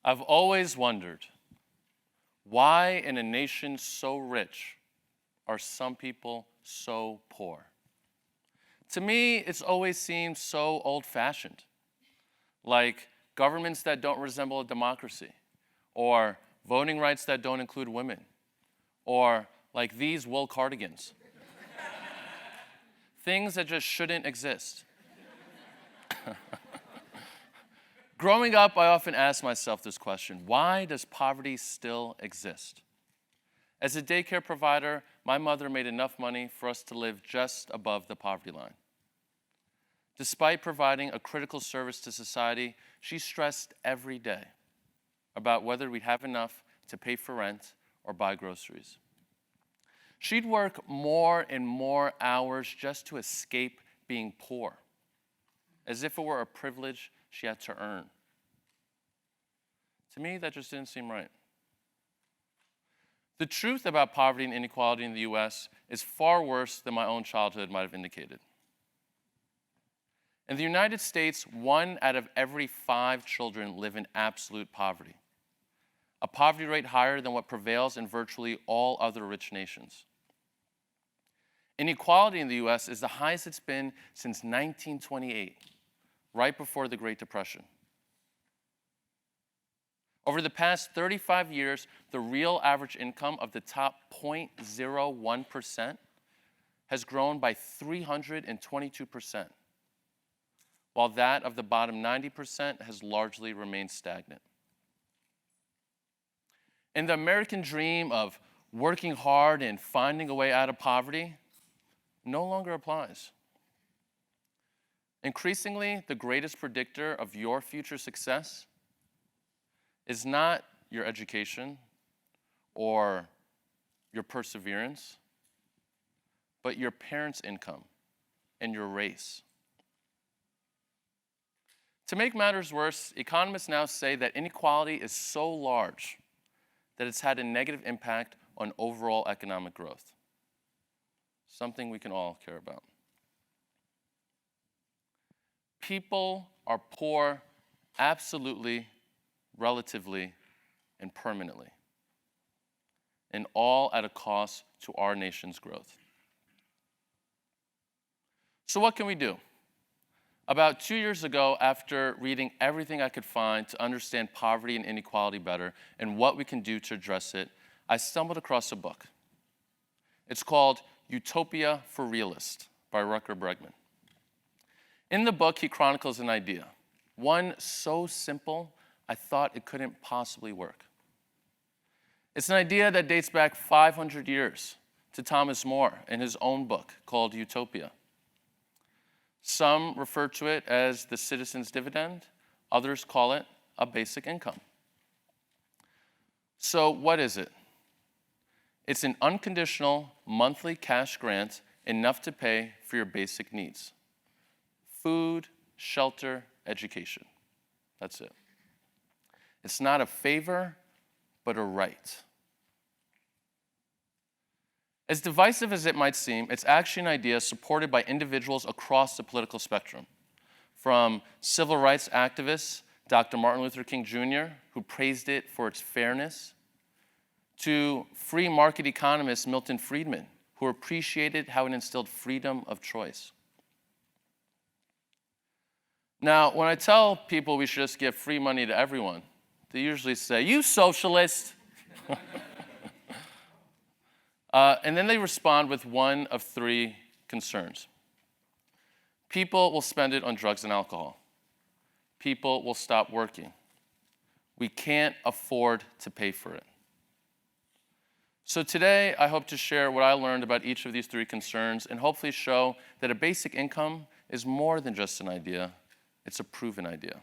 I've always wondered, why in a nation so rich are some people so poor? To me, it's always seemed so old-fashioned, like governments that don't resemble a democracy, or voting rights that don't include women, or like these wool cardigans. Things that just shouldn't exist. Growing up, I often asked myself this question: why does poverty still exist? As a daycare provider, my mother made enough money for us to live just above the poverty line. Despite providing a critical service to society, she stressed every day about whether we'd have enough to pay for rent or buy groceries. She'd work more and more hours just to escape being poor, as if it were a privilege she had to earn. To me, that just didn't seem right. The truth about poverty and inequality in the US is far worse than my own childhood might have indicated. In the United States, 1 out of every 5 children live in absolute poverty, a poverty rate higher than what prevails in virtually all other rich nations. Inequality in the US is the highest it's been since 1928, right before the Great Depression. Over the past 35 years, the real average income of the top 0.01% has grown by 322%, while that of the bottom 90% has largely remained stagnant. And the American dream of working hard and finding a way out of poverty no longer applies. Increasingly, the greatest predictor of your future success is not your education or your perseverance, but your parents' income and your race. To make matters worse, economists now say that inequality is so large that it's had a negative impact on overall economic growth, something we can all care about. People are poor absolutely, relatively, and permanently, and all at a cost to our nation's growth. So what can we do? About 2 years ago, after reading everything I could find to understand poverty and inequality better and what we can do to address it, I stumbled across a book. It's called Utopia for Realists by Rutger Bregman. In the book, he chronicles an idea, one so simple, I thought it couldn't possibly work. It's an idea that dates back 500 years to Thomas More in his own book called Utopia. Some refer to it as the citizen's dividend. Others call it a basic income. So what is it? It's an unconditional monthly cash grant enough to pay for your basic needs: food, shelter, education. That's it. It's not a favor, but a right. As divisive as it might seem, it's actually an idea supported by individuals across the political spectrum, from civil rights activists Dr. Martin Luther King Jr., who praised it for its fairness, to free market economist Milton Friedman, who appreciated how it instilled freedom of choice. Now, when I tell people we should just give free money to everyone, they usually say, "You socialist!" And then they respond with one of 3 concerns. People will spend it on drugs and alcohol. People will stop working. We can't afford to pay for it. So today, I hope to share what I learned about each of these 3 concerns and hopefully show that a basic income is more than just an idea. It's a proven idea.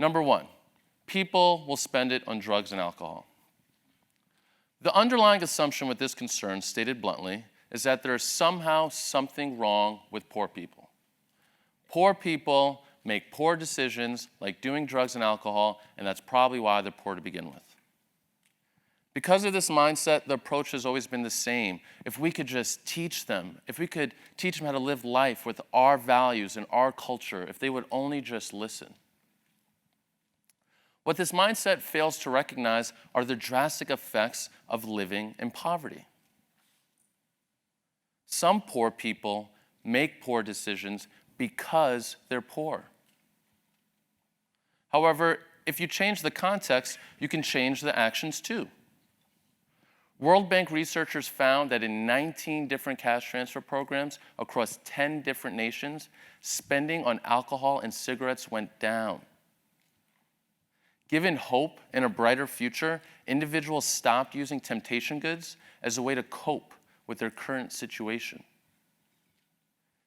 Number 1, people will spend it on drugs and alcohol. The underlying assumption with this concern, stated bluntly, is that there is somehow something wrong with poor people. Poor people make poor decisions like doing drugs and alcohol, and that's probably why they're poor to begin with. Because of this mindset, the approach has always been the same. If we could just teach them, if we could teach them how to live life with our values and our culture, if they would only just listen. What this mindset fails to recognize are the drastic effects of living in poverty. Some poor people make poor decisions because they're poor. However, if you change the context, you can change the actions too. World Bank researchers found that in 19 different cash transfer programs across 10 different nations, spending on alcohol and cigarettes went down. Given hope and a brighter future, individuals stopped using temptation goods as a way to cope with their current situation.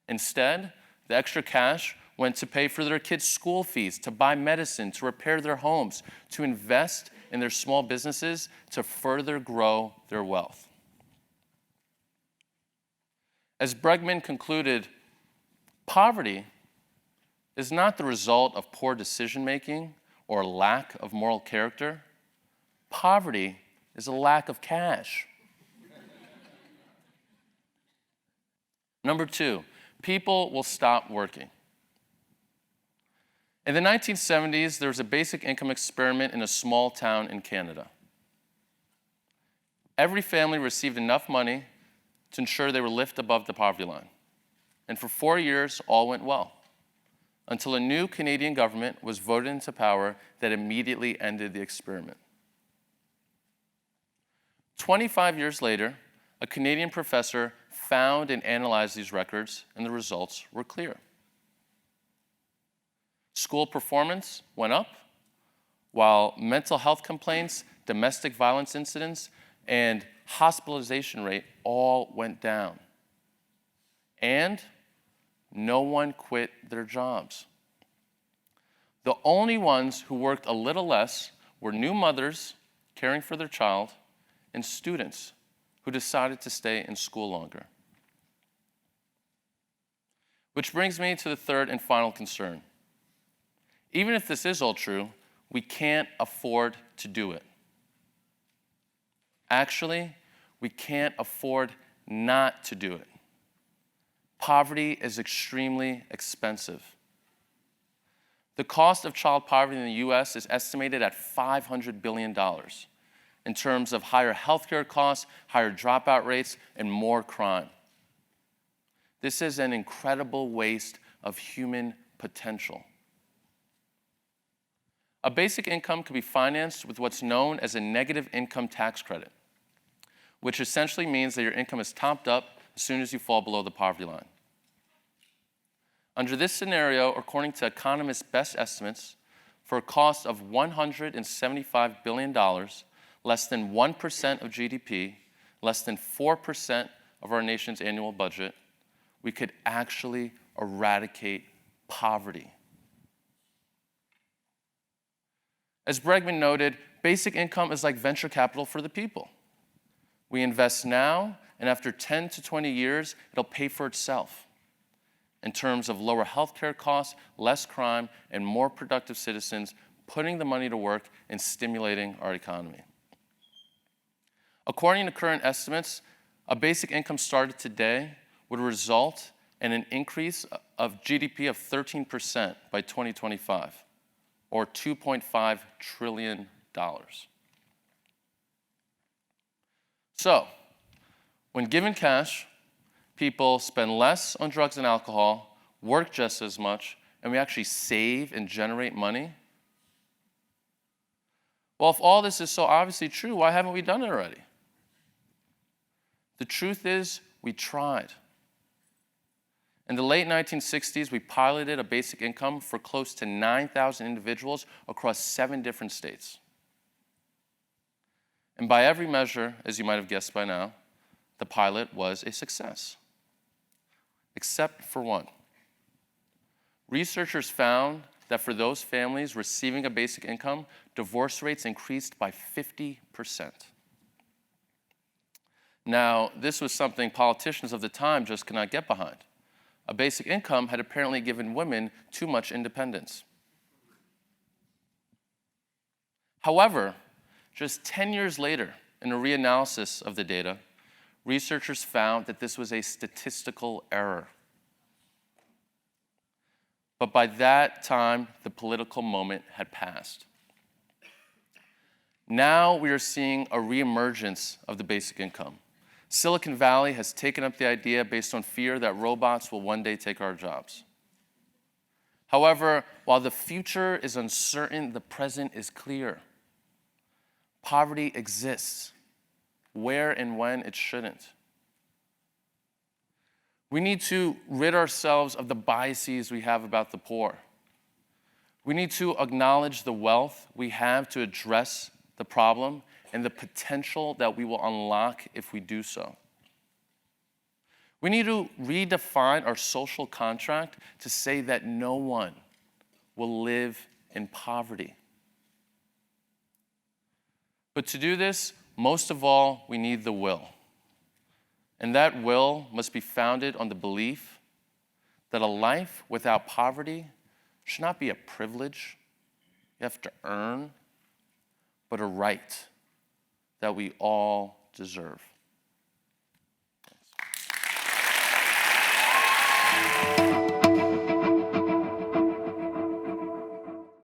Instead, the extra cash went to pay for their kids' school fees, to buy medicine, to repair their homes, to invest in their small businesses, to further grow their wealth. As Bregman concluded, poverty is not the result of poor decision-making or lack of moral character. Poverty is a lack of cash. Number two, people will stop working. In the 1970s, there was a basic income experiment in a small town in Canada. Every family received enough money to ensure they were lifted above the poverty line. And for 4 years, all went well, until a new Canadian government was voted into power that immediately ended the experiment. 25 years later, a Canadian professor found and analyzed these records, and the results were clear. School performance went up, while mental health complaints, domestic violence incidents, and hospitalization rate all went down. And no one quit their jobs. The only ones who worked a little less were new mothers caring for their child and students who decided to stay in school longer. Which brings me to the third and final concern. Even if this is all true, we can't afford to do it. Actually, we can't afford not to do it. Poverty is extremely expensive. The cost of child poverty in the US is estimated at $500 billion in terms of higher healthcare costs, higher dropout rates, and more crime. This is an incredible waste of human potential. A basic income can be financed with what's known as a negative income tax credit, which essentially means that your income is topped up as soon as you fall below the poverty line. Under this scenario, according to economists' best estimates, for a cost of $175 billion, less than 1% of GDP, less than 4% of our nation's annual budget, we could actually eradicate poverty. As Bregman noted, basic income is like venture capital for the people. We invest now, and after 10 to 20 years, it'll pay for itself in terms of lower healthcare costs, less crime, and more productive citizens putting the money to work and stimulating our economy. According to current estimates, a basic income started today would result in an increase of GDP of 13% by 2025. Or $2.5 trillion. So, when given cash, people spend less on drugs and alcohol, work just as much, and we actually save and generate money. Well, if all this is so obviously true, why haven't we done it already? The truth is, we tried. In the late 1960s, we piloted a basic income for close to 9,000 individuals across 7 different states. And by every measure, as you might have guessed by now, the pilot was a success. Except for one. Researchers found that for those families receiving a basic income, divorce rates increased by 50%. Now, this was something politicians of the time just could not get behind. A basic income had apparently given women too much independence. However, just 10 years later, in a reanalysis of the data, researchers found that this was a statistical error. But by that time, the political moment had passed. Now we are seeing a reemergence of the basic income. Silicon Valley has taken up the idea based on fear that robots will one day take our jobs. However, while the future is uncertain, the present is clear. Poverty exists, where and when it shouldn't. We need to rid ourselves of the biases we have about the poor. We need to acknowledge the wealth we have to address the problem and the potential that we will unlock if we do so. We need to redefine our social contract to say that no one will live in poverty. But to do this, most of all, we need the will. And that will must be founded on the belief that a life without poverty should not be a privilege you have to earn, but a right that we all deserve.